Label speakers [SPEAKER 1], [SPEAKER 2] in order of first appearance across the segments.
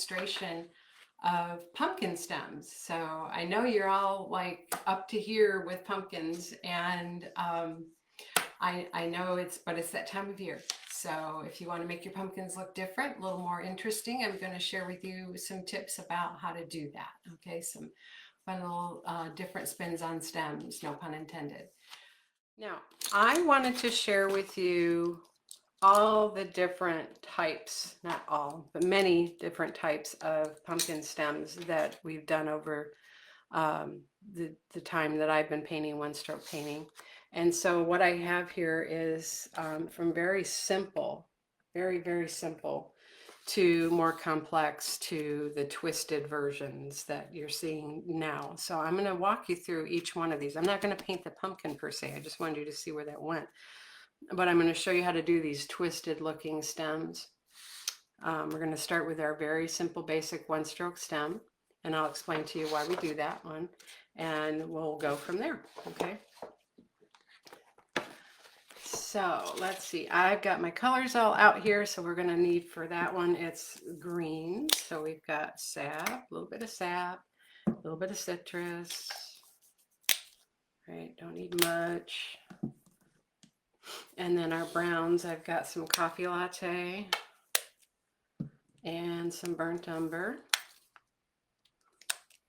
[SPEAKER 1] demonstration of pumpkin stems. So I know you're all like up to here with pumpkins, and I know it's that time of year. So if you want to make your pumpkins look different, a little more interesting, I'm going to share with you some tips about how to do that. Okay, some fun little different spins on stems, no pun intended. Now, I wanted to share with you all the different types, not all, but many different types of pumpkin stems that we've done over the time that I've been painting one-stroke painting. And so what I have here is from very simple, very simple, to more complex, to the twisted versions that you're seeing now. So I'm going to walk you through each one of these. I'm not going to paint the pumpkin per se. I just wanted you to see where that went. But I'm going to show you how to do these twisted looking stems. We're going to start with our very simple basic one-stroke stem, and I'll explain to you why we do that one, and we'll go from there. Okay, so let's see, I've got my colors all out here. So we're going to need for that one, it's green. So we've got sap, a little bit of sap, a little bit of citrus, right? Don't need much. And then our browns, I've got some coffee latte and some burnt umber,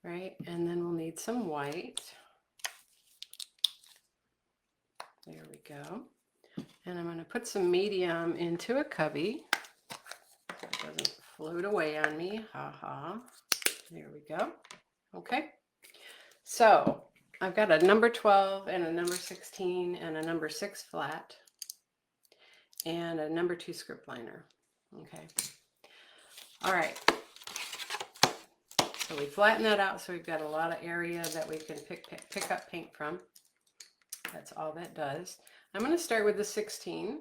[SPEAKER 1] right? And then we'll need some white. There we go. And I'm going to put some medium into a cubby so it doesn't float away on me. Ha. There we go. Okay. So I've got a number 12 and a number 16 and a number 6 flat and a number 2 script liner. Okay. All right. So we flatten that out so we've got a lot of area that we can pick up paint from. That's all that does. I'm going to start with the 16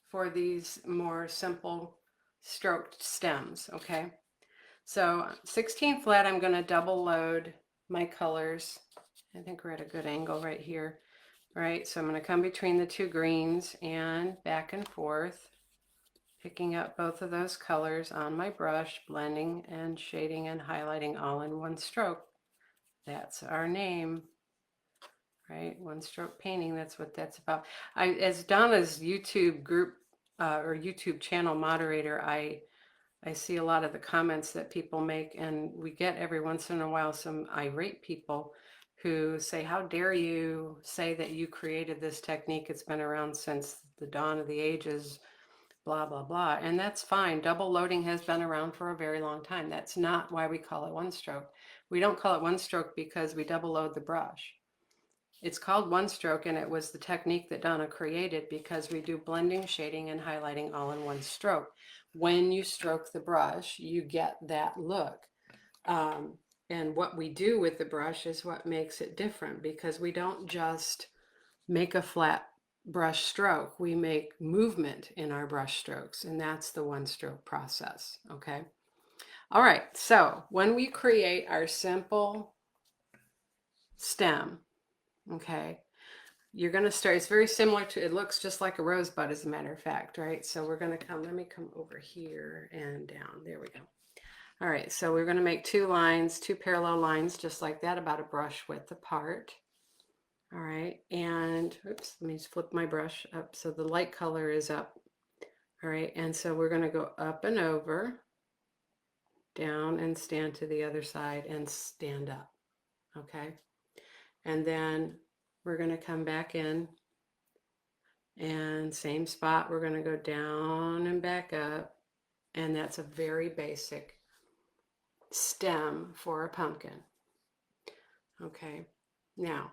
[SPEAKER 1] for these more simple stroked stems, okay? So 16 flat, I'm going to double load my colors. I think we're at a good angle right here, right? So I'm going to come between the two greens and back and forth, picking up both of those colors on my brush, blending and shading and highlighting all in one stroke. That's our name. Right, one stroke painting, that's what that's about. As Donna's YouTube group or YouTube channel moderator, I see a lot of the comments that people make, and we get every once in a while some irate people who say, how dare you say that you created this technique? It's been around since the dawn of the ages, blah, blah, blah. And that's fine. Double loading has been around for a very long time. That's not why we call it one stroke. We don't call it one stroke because we double load the brush. It's called one stroke, and it was the technique that Donna created because we do blending, shading, and highlighting all in one stroke. When you stroke the brush, you get that look. And what we do with the brush is what makes it different, because we don't just make a flat brush stroke. We make movement in our brush strokes, and that's the one stroke process, okay? All right, so when we create our simple stem, okay, you're going to start, it's very similar to, it looks just like a rosebud as a matter of fact, right? So we're going to come, let me come over here and down, there we go. All right, so we're going to make two lines, two parallel lines just like that, about a brush width apart. All right, and oops, let me just flip my brush up so the light color is up. All right, and so we're going to go up and over, down and stand to the other side and stand up, okay? And then we're going to come back in, and same spot, we're going to go down and back up, and that's a very basic stem for a pumpkin. Okay, now,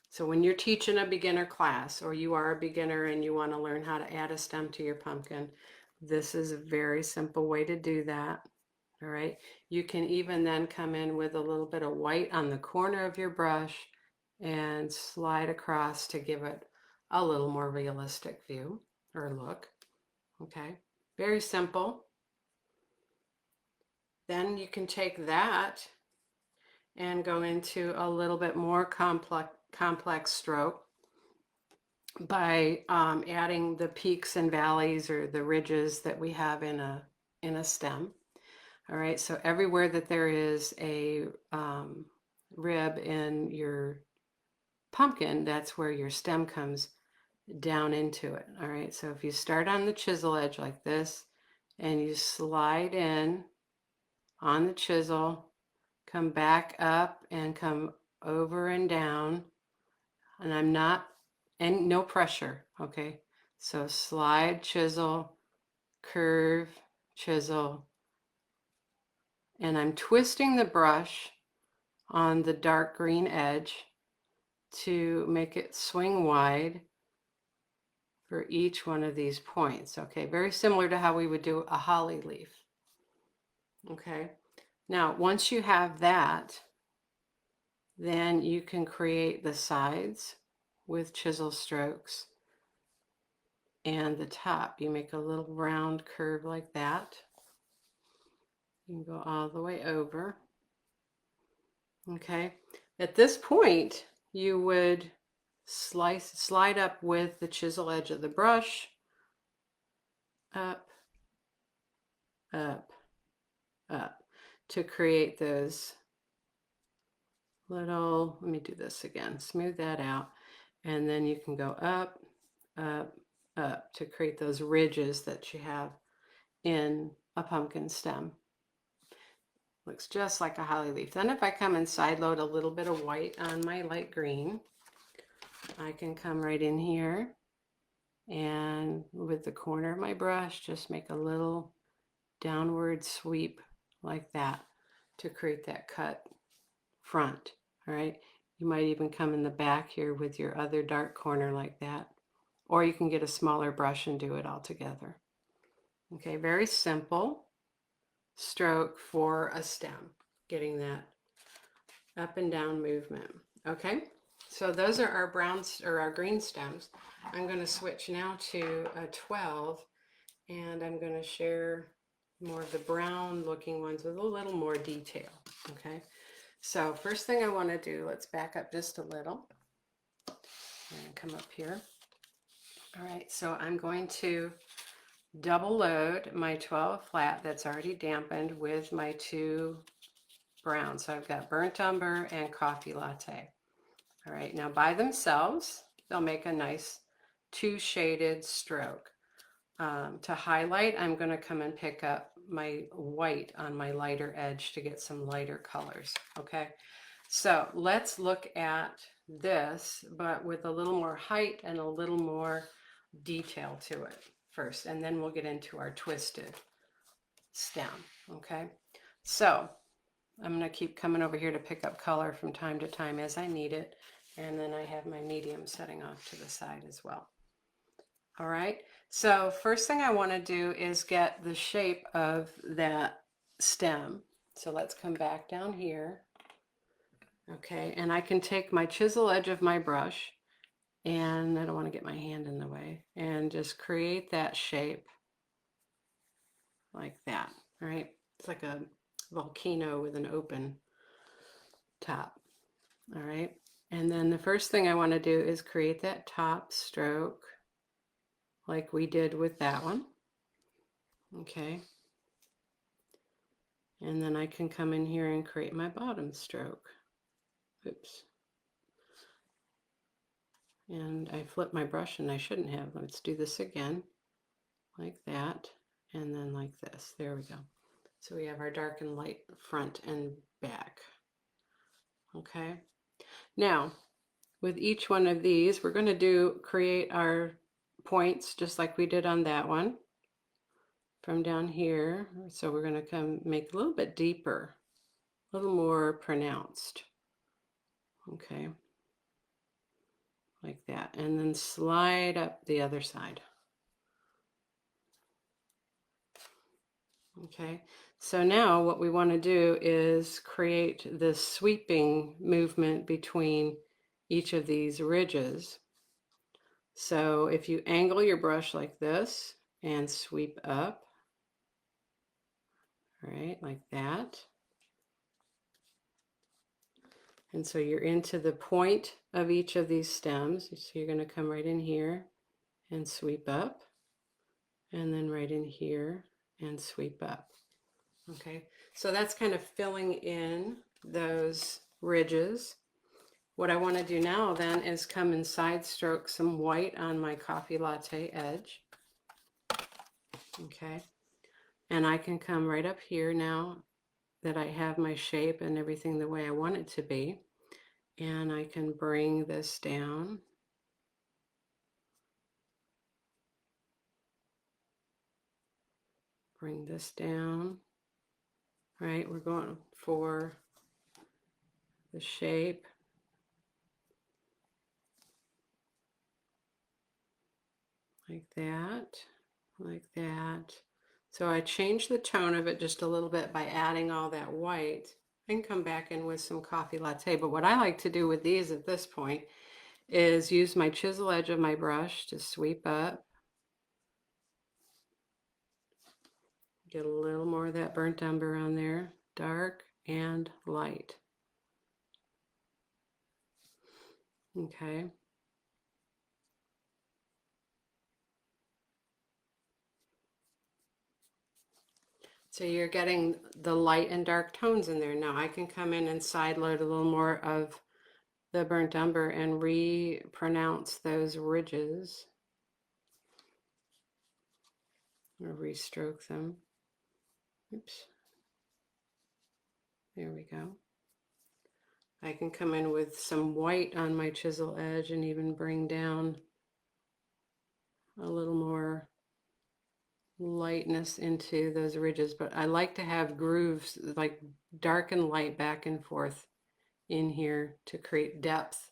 [SPEAKER 1] so when you're teaching a beginner class, or you are a beginner and you want to learn how to add a stem to your pumpkin, this is a very simple way to do that. All right, you can even then come in with a little bit of white on the corner of your brush and slide across to give it a little more realistic view or look. Okay, very simple. Then you can take that and go into a little bit more complex stroke by adding the peaks and valleys or the ridges that we have in a stem. All right, so everywhere that there is a rib in your pumpkin, that's where your stem comes down into it. All right, so if you start on the chisel edge like this and you slide in on the chisel, come back up and come over and down, and I'm not, and no pressure, okay? So slide, chisel, curve, chisel, and I'm twisting the brush on the dark green edge to make it swing wide for each one of these points. Okay, very similar to how we would do a holly leaf. Okay, now once you have that, then you can create the sides with chisel strokes, and the top, you make a little round curve like that. You can go all the way over. Okay, at this point, you would slide up with the chisel edge of the brush, up, up, up, to create those little, let me do this again, smooth that out, and then you can go up, up, up to create those ridges that you have in a pumpkin stem. Looks just like a holly leaf. Then if I come and side load a little bit of white on my light green, I can come right in here and with the corner of my brush, just make a little downward sweep like that to create that cut front. All right, you might even come in the back here with your other dark corner like that, or you can get a smaller brush and do it all together. Okay, very simple stroke for a stem, getting that up and down movement. Okay, so those are our browns or our green stems. I'm going to switch now to a 12, and I'm going to share more of the brown looking ones with a little more detail. Okay, so first thing I want to do, let's back up just a little and come up here. All right, so I'm going to double load my 12 flat that's already dampened with my 2 browns. So I've got burnt umber and coffee latte. All right, now by themselves, they'll make a nice 2 shaded stroke. To highlight, I'm going to come and pick up my white on my lighter edge to get some lighter colors. Okay, so let's look at this, but with a little more height and a little more detail to it first, and then we'll get into our twisted stem. Okay, so I'm going to keep coming over here to pick up color from time to time as I need it, and then I have my medium setting off to the side as well. All right, so first thing I want to do is get the shape of that stem. So let's come back down here. Okay, and I can take my chisel edge of my brush, and I don't want to get my hand in the way, and just create that shape like that. All right, it's like a volcano with an open top. All right, and then the first thing I want to do is create that top stroke like we did with that one. Okay, and then I can come in here and create my bottom stroke. Oops, and I flipped my brush and I shouldn't have. Let's do this again like that, and then like this. There we go. So we have our dark and light front and back. Okay, now with each one of these, we're going to create our points just like we did on that one from down here. So we're going to come make a little bit deeper, a little more pronounced. Okay, like that, and then slide up the other side. Okay, so now what we want to do is create this sweeping movement between each of these ridges. So if you angle your brush like this and sweep up, right, like that. And so you're into the point of each of these stems. So you're going to come right in here and sweep up, and then right in here and sweep up. Okay, so that's kind of filling in those ridges. What I want to do now then is come and side stroke some white on my coffee latte edge. Okay, and I can come right up here now that I have my shape and everything the way I want it to be, and I can bring this down. Bring this down. Right, we're going for the shape. Like that, like that. So I changed the tone of it just a little bit by adding all that white. I can come back in with some coffee latte, but what I like to do with these at this point is use my chisel edge of my brush to sweep up. Get a little more of that burnt umber on there, dark and light. Okay. So you're getting the light and dark tones in there. Now I can come in and side load a little more of the burnt umber and re-pronounce those ridges, or restroke them. Oops. There we go. I can come in with some white on my chisel edge and even bring down a little more lightness into those ridges, but I like to have grooves, like dark and light back and forth in here to create depth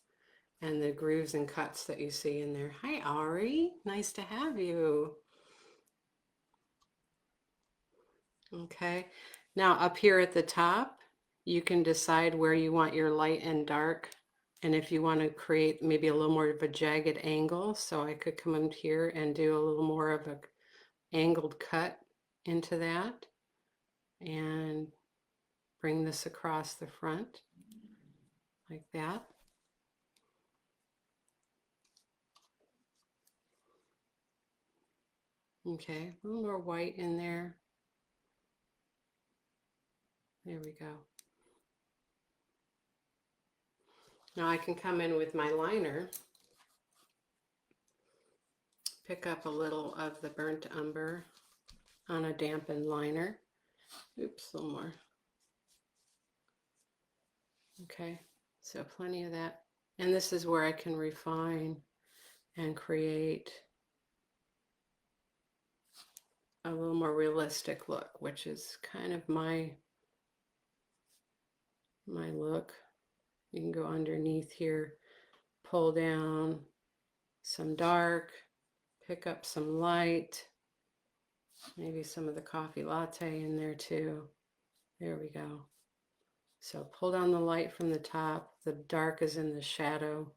[SPEAKER 1] and the grooves and cuts that you see in there. Hi, Ari. Nice to have you. Okay. Now up here at the top, you can decide where you want your light and dark. And if you want to create maybe a little more of a jagged angle, so I could come in here and do a little more of a angled cut into that and bring this across the front like that. Okay, a little more white in there. There we go. Now I can come in with my liner, pick up a little of the burnt umber on a dampened liner. Oops, a little more. Okay, so plenty of that. And this is where I can refine and create a little more realistic look, which is kind of my look. You can go underneath here, pull down some dark, pick up some light, maybe some of the coffee latte in there too. There we go. So pull down the light from the top. The dark is in the shadow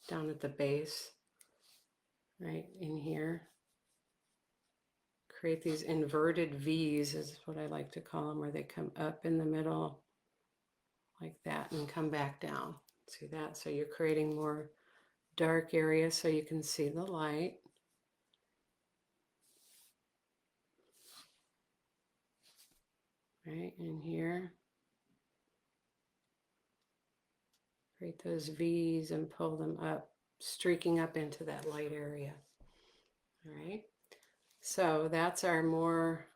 [SPEAKER 1] down at the base, right in here. Create these inverted V's is what I like to call them, where they come up in the middle like that and come back down. See that? So you're creating more dark area so you can see the light. Right in here. Create those V's and pull them up, streaking up into that light area. All right. So that's our little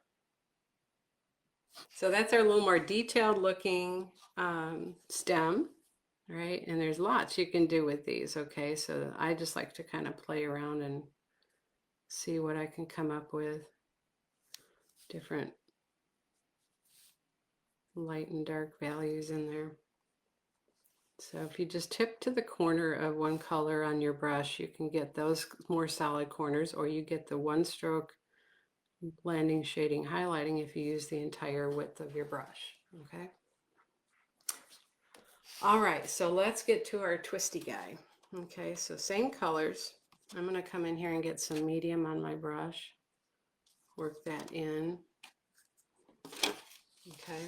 [SPEAKER 1] more detailed looking stem, right? And there's lots you can do with these, okay? So I just like to kind of play around and see what I can come up with. Different light and dark values in there. So if you just tip to the corner of one color on your brush, you can get those more solid corners, or you get the one stroke blending, shading, highlighting if you use the entire width of your brush, okay? All right, so let's get to our twisty guy. Okay, so same colors. I'm gonna come in here and get some medium on my brush, work that in, okay?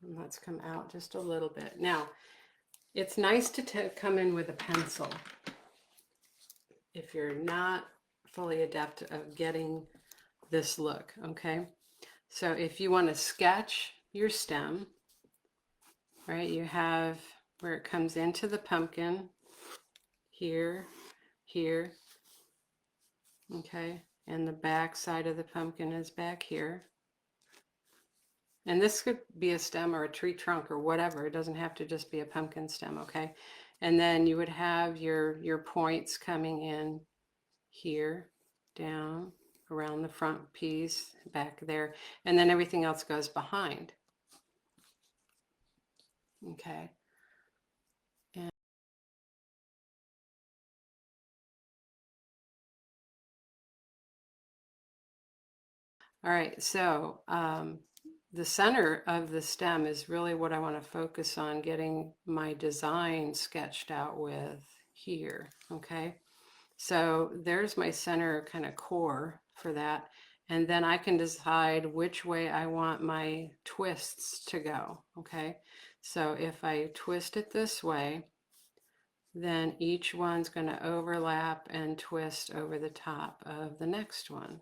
[SPEAKER 1] And let's come out just a little bit. Now, it's nice to come in with a pencil if you're not fully adept of getting this look, okay? So if you want to sketch your stem, right, you have where it comes into the pumpkin, here, here, okay? And the back side of the pumpkin is back here. And this could be a stem or a tree trunk or whatever. It doesn't have to just be a pumpkin stem, okay? And then you would have your points coming in here, down, around the front piece, back there, and then everything else goes behind. Okay. And all right, so the center of the stem is really what I want to focus on getting my design sketched out with here, okay? So there's my center kind of core for that. And then I can decide which way I want my twists to go, okay? So if I twist it this way, then each one's going to overlap and twist over the top of the next one.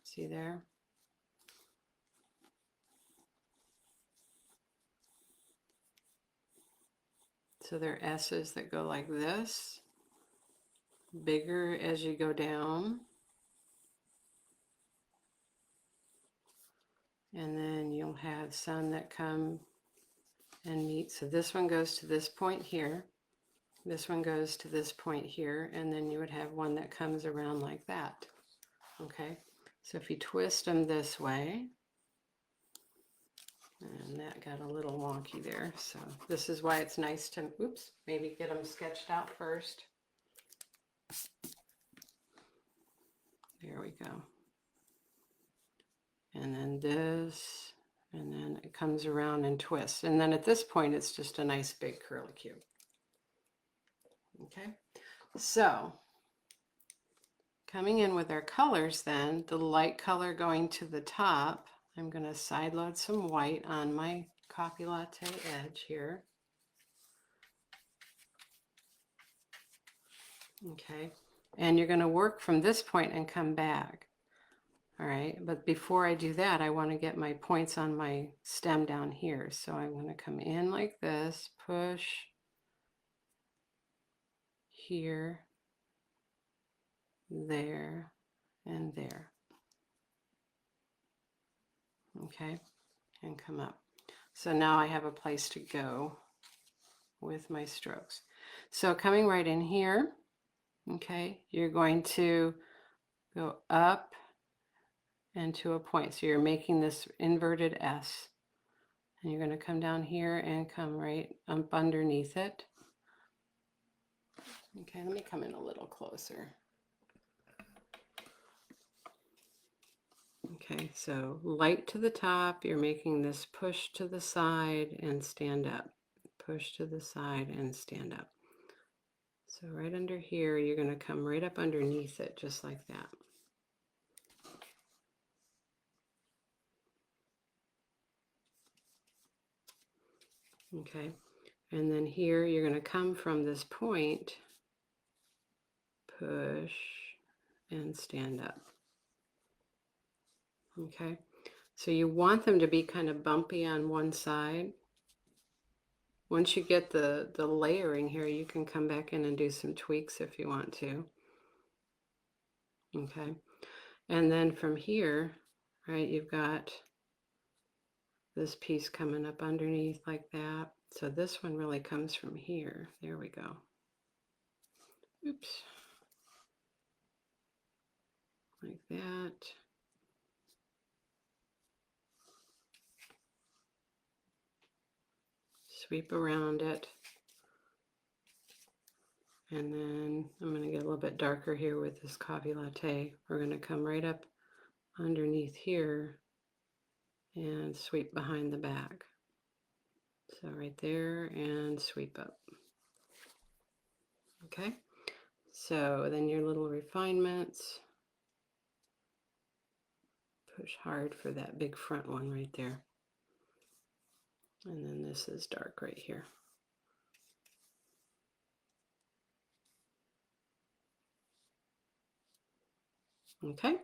[SPEAKER 1] See there? So there are S's that go like this, bigger as you go down. And then you'll have some that come and meet. So this one goes to this point here. This one goes to this point here. And then you would have one that comes around like that. Okay. So if you twist them this way, and that got a little wonky there. So this is why it's nice to, oops, maybe get them sketched out first. There we go. And then this, and then it comes around and twists. And then at this point, it's just a nice big curlicue. Okay, so coming in with our colors then, the light color going to the top, I'm going to side load some white on my coffee latte edge here. Okay, and you're going to work from this point and come back. All right, but before I do that, I want to get my points on my stem down here. So I'm going to come in like this, push here, there, and there. Okay, and come up. So now I have a place to go with my strokes. So coming right in here, okay, you're going to go up and to a point. So you're making this inverted S. And you're going to come down here and come right up underneath it. Okay, let me come in a little closer. Okay, so light to the top, you're making this push to the side and stand up. Push to the side and stand up. So right under here, you're going to come right up underneath it, just like that. Okay, and then here, you're going to come from this point, push, and stand up. Okay, so you want them to be kind of bumpy on one side. Once you get the layering here, you can come back in and do some tweaks if you want to. Okay, and then from here, right, you've got this piece coming up underneath like that. So this one really comes from here. There we go. Oops. Like that. Sweep around it. And then I'm going to get a little bit darker here with this coffee latte. We're going to come right up underneath here and sweep behind the back. So right there and sweep up. Okay, so then your little refinements. Push hard for that big front one right there. And then this is dark right here. Okay,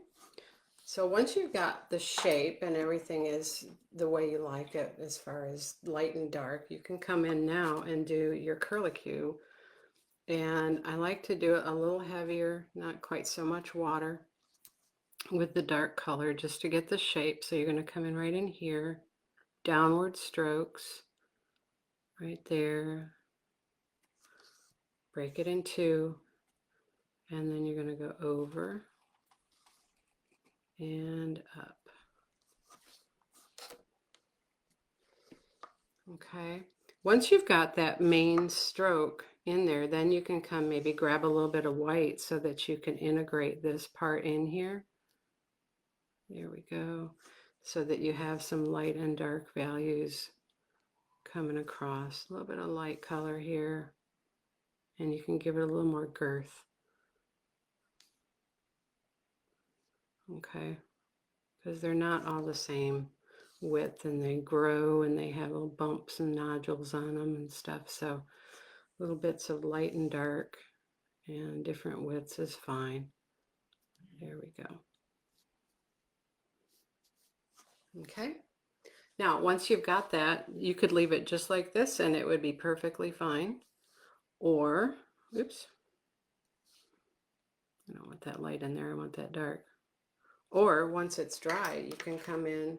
[SPEAKER 1] so once you've got the shape and everything is the way you like it as far as light and dark, you can come in now and do your curlicue. And I like to do it a little heavier, not quite so much water, with the dark color just to get the shape. So you're going to come in right in here, downward strokes, right there, break it in two, and then you're going to go over and up. Okay, once you've got that main stroke in there, then you can come maybe grab a little bit of white so that you can integrate this part in here. There we go. So that you have some light and dark values coming across. A little bit of light color here, and you can give it a little more girth. Okay, because they're not all the same width, and they grow and they have little bumps and nodules on them and stuff. So little bits of light and dark and different widths is fine. There we go. Okay, now once you've got that, you could leave it just like this and it would be perfectly fine. Or, oops, I don't want that light in there, I want that dark. Or once it's dry, you can come in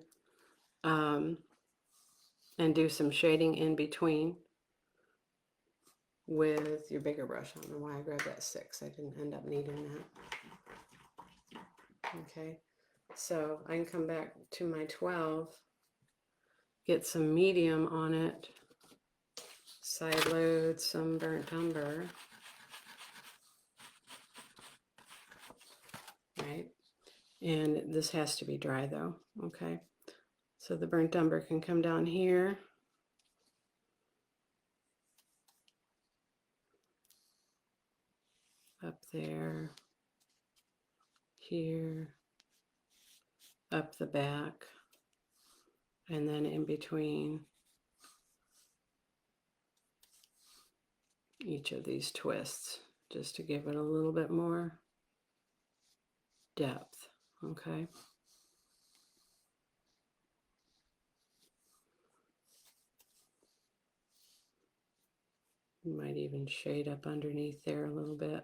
[SPEAKER 1] and do some shading in between with your bigger brush. I don't know why I grabbed that 6. I didn't end up needing that. Okay, so I can come back to my 12, get some medium on it, side load some burnt umber, right? And this has to be dry though, okay? So the burnt umber can come down here. Up there, here, up the back, and then in between each of these twists, just to give it a little bit more depth, okay? You might even shade up underneath there a little bit.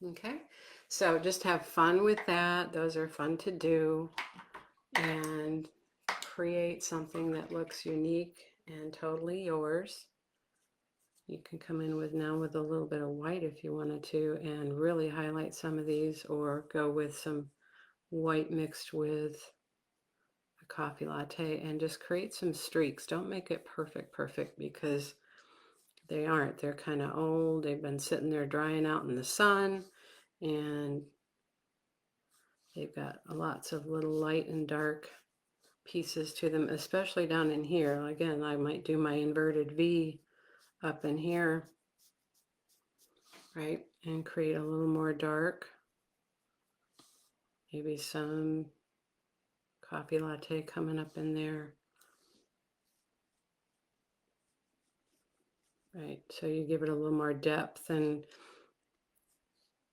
[SPEAKER 1] Okay, so just have fun with that. Those are fun to do, and create something that looks unique and totally yours. You can come in with now with a little bit of white if you wanted to and really highlight some of these, or go with some white mixed with a coffee latte and just create some streaks. Don't make it perfect because they aren't. They're kind of old. They've been sitting there drying out in the sun, and they've got lots of little light and dark pieces to them, especially down in here. Again, I might do my inverted V up in here, right, and create a little more dark. Maybe some coffee latte coming up in there. Right, so you give it a little more depth and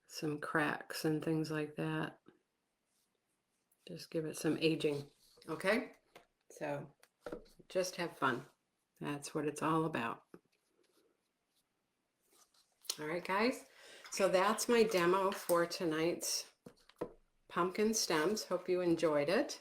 [SPEAKER 1] some cracks and things like that. Just give it some aging, okay? So just have fun. That's what it's all about. All right, guys. So that's my demo for tonight's pumpkin stems. Hope you enjoyed it.